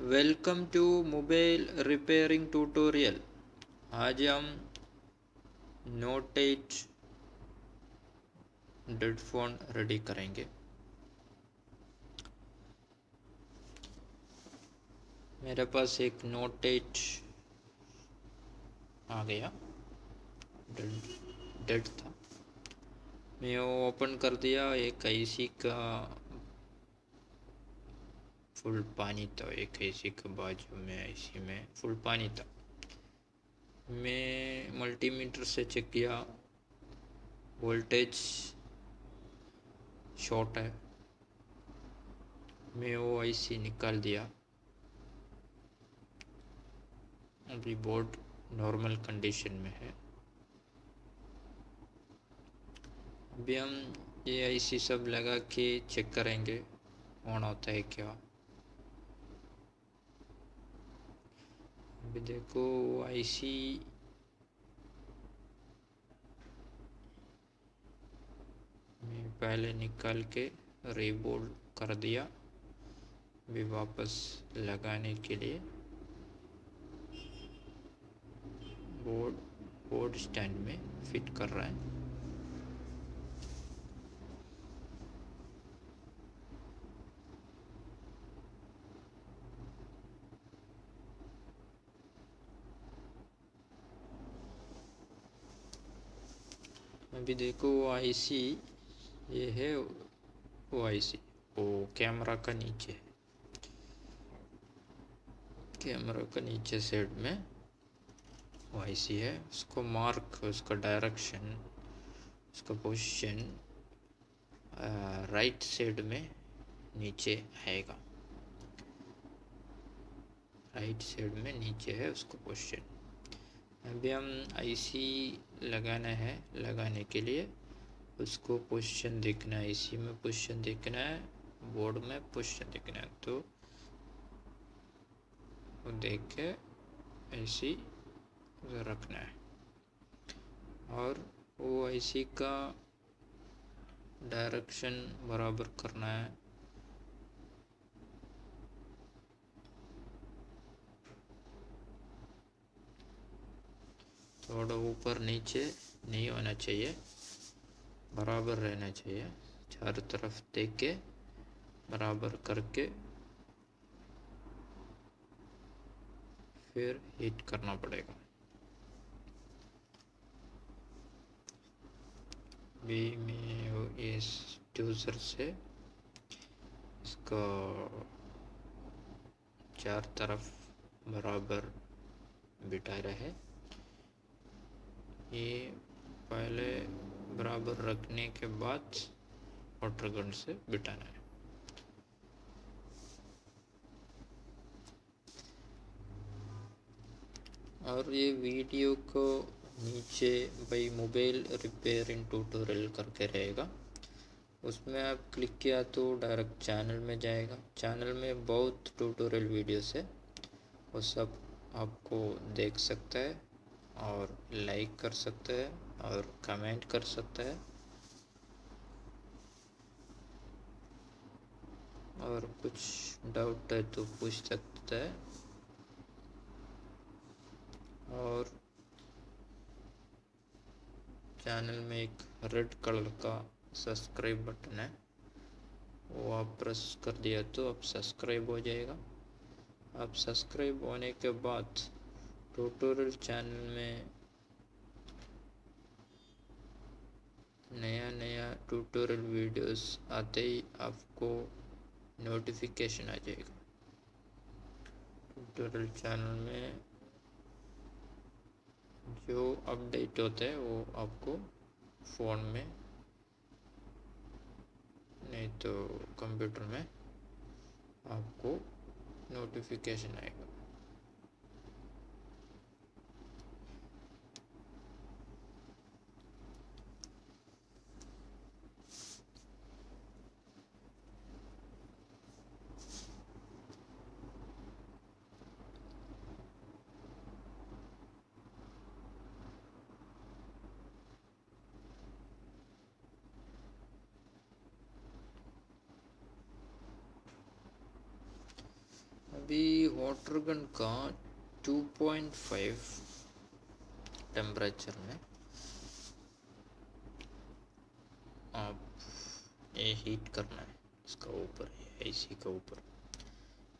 Welcome to mobile repairing tutorial. आज हम note 8 dead phone ready करेंगे। मेरे पास एक नोट 8 आ गया, डेड था। मैं वो ओपन कर दिया। एक आईसी का फुल पानी था, एक आईसी के बाजू में आईसी में फुल पानी था। मैं मल्टीमीटर से चेक किया, वोल्टेज शॉर्ट है। मैं वो आईसी निकाल दिया। अभी बोर्ड नॉर्मल कंडीशन में है। अभी हम ये आईसी सब लगा के चेक करेंगे ऑन होता है क्या। अभी देखो आईसी मैं पहले निकाल के रीबूट कर दिया। अभी वापस लगाने के लिए बोर्ड स्टैंड में फिट कर रहा है। अभी देखो वो आईसी ये है, वो आईसी वो कैमरा का नीचे है। कैमरा का नीचे साइड में वो आईसी है। उसको मार्क, उसका डायरेक्शन, उसका पोजीशन राइट साइड में नीचे आएगा। राइट साइड में नीचे है उसका पोजीशन। अभी हम आईसी लगाना है। लगाने के लिए उसको पोजीशन देखना है, आईसी में पोजीशन देखना है, बोर्ड में पोजीशन देखना है। तो वो देख के आईसी रखना है और वो आईसी का डायरेक्शन बराबर करना है। थोड़ा ऊपर नीचे नहीं होना चाहिए, बराबर रहना चाहिए। चारों तरफ देख के बराबर करके फिर हीट करना पड़ेगा। भी मैं इस ट्यूजर से इसका चार तरफ बराबर बिठा रहे। ये पहले बराबर रखने के बाद वाटर गन से बिठाना है। और ये वीडियो को नीचे भाई मोबाइल रिपेयरिंग ट्यूटोरियल करके रहेगा, उसमें आप क्लिक किया तो डायरेक्ट चैनल में जाएगा। चैनल में बहुत ट्यूटोरियल वीडियोस है, वो सब आपको देख सकता है और लाइक कर सकता है और कमेंट कर सकता है और कुछ डाउट है तो पूछ सकता है। और चैनल में एक रेड कलर का सब्सक्राइब बटन है, वो आप प्रेस कर दिया तो अब सब्सक्राइब हो जाएगा। अब सब्सक्राइब होने के बाद ट्यूटोरियल चैनल में नया नया ट्यूटोरियल वीडियोस आते ही आपको नोटिफिकेशन आ जाएगा। ट्यूटोरियल चैनल में जो अपडेट होता है वो आपको फ़ोन में नहीं तो कंप्यूटर में आपको नोटिफिकेशन आएगा। अभी वाटर गन का 2.5 टेम्परेचर में आप ये हीट करना है इसका ऊपर, एसी का ऊपर।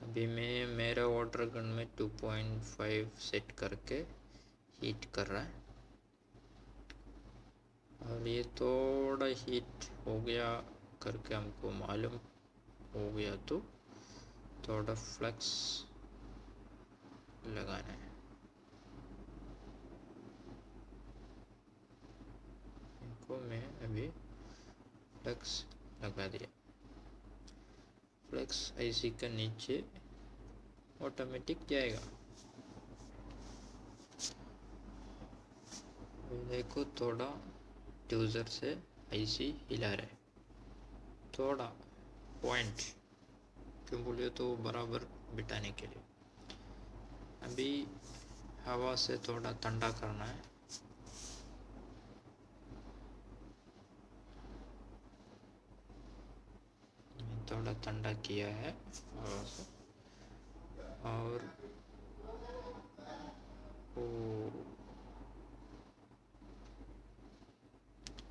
अभी मैं मेरा वाटर गन में 2.5 सेट करके हीट कर रहा है, और ये थोड़ा हीट हो गया करके हमको मालूम हो गया तो थोड़ा फ्लेक्स लगाना है। इनको मैं अभी फ्लेक्स लगा दिया। फ्लेक्स आईसी का नीचे ऑटोमेटिक जाएगा। देखो थोड़ा ट्यूजर से आईसी हिला रहा है, थोड़ा पॉइंट क्यों बोले तो बराबर बिठाने के लिए। अभी हवा से थोड़ा ठंडा करना है। थोड़ा ठंडा किया है हवा से, और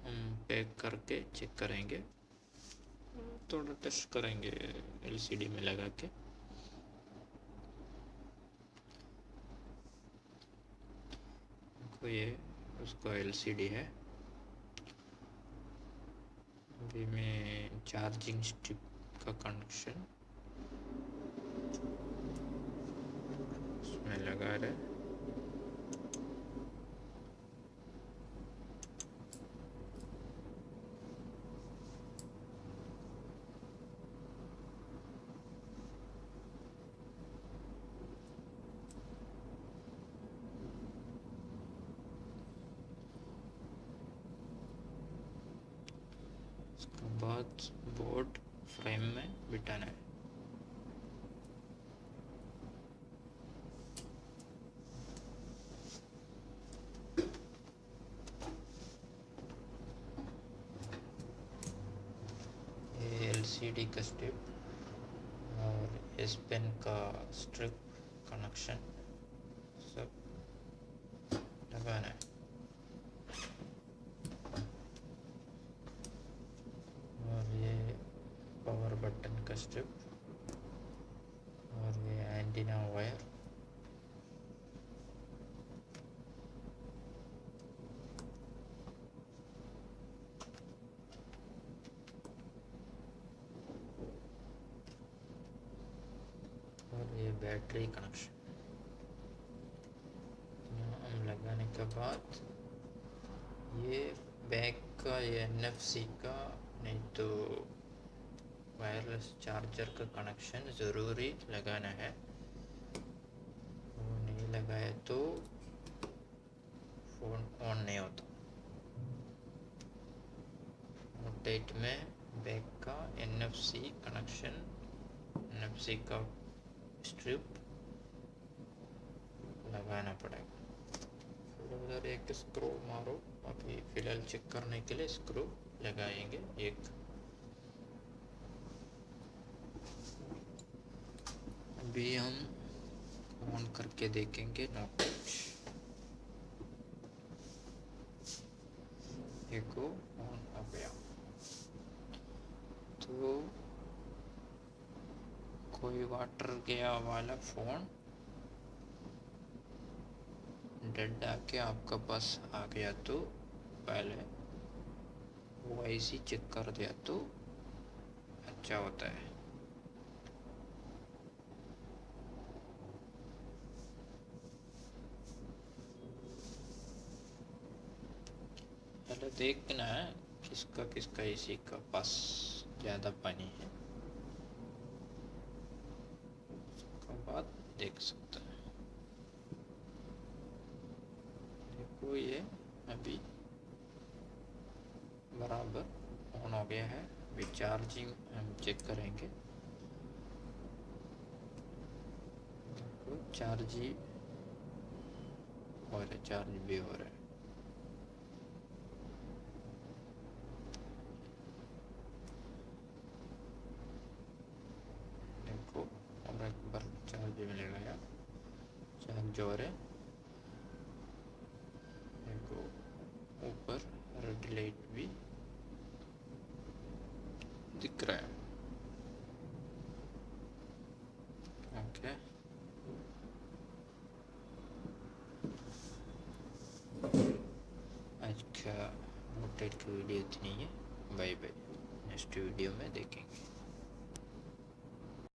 हम पैक करके चेक करेंगे, थोड़ा टेस्ट करेंगे एलसीडी में लगा के। तो ये उसका एलसीडी है। अभी मैं चार्जिंग स्ट्रिप का कनेक्शन उसमें लगा रहे। उसके बाद बोर्ड फ्रेम में बिठाना है। ये एलसीडी का स्ट्रिप और एस पेन का स्ट्रिप कनेक्शन सब लगाना है। और ये पावर बटन का स्ट्रिप, और ये एंटीना वायर, और ये बैटरी कनेक्शन। हम लगाने के बाद ये बैक का, ये एनएफसी का, नहीं तो वायरलेस चार्जर का कनेक्शन ज़रूरी लगाना है। वो नहीं लगाए तो फ़ोन ऑन नहीं होता। अपडेट में बैक का एनएफसी कनेक्शन, एनएफसी का स्ट्रिप लगाना पड़ेगा। फिर उधर एक स्क्रू मारो। अभी फ़िलहाल चेक करने के लिए स्क्रू लगाएंगे एक। अभी हम ऑन करके देखेंगे नोट। देखो ऑन हो गया। तो कोई वाटर गया वाला फ़ोन डेड आके आपका पास आ गया तो पहले वो ऐसी चेक कर दिया तो अच्छा होता है। पहले देखना है किसका किसका एसी का पास ज़्यादा पानी है, उसके बाद देख सकते हैं। देखो ये अभी बराबर ऑन हो गया है। अभी चार्जिंग हम चेक करेंगे। देखो चार्ज ही हो रहा, चार्ज भी हो रहा है। देखो और एक बार चार्ज भी मिलेगा यार, चार जो है देखो ऊपर रेड लाइट भी दिख रहा है। ओके आज का अपडेट की वीडियो इतनी है। बाय बाय, नेक्स्ट वीडियो में देखेंगे।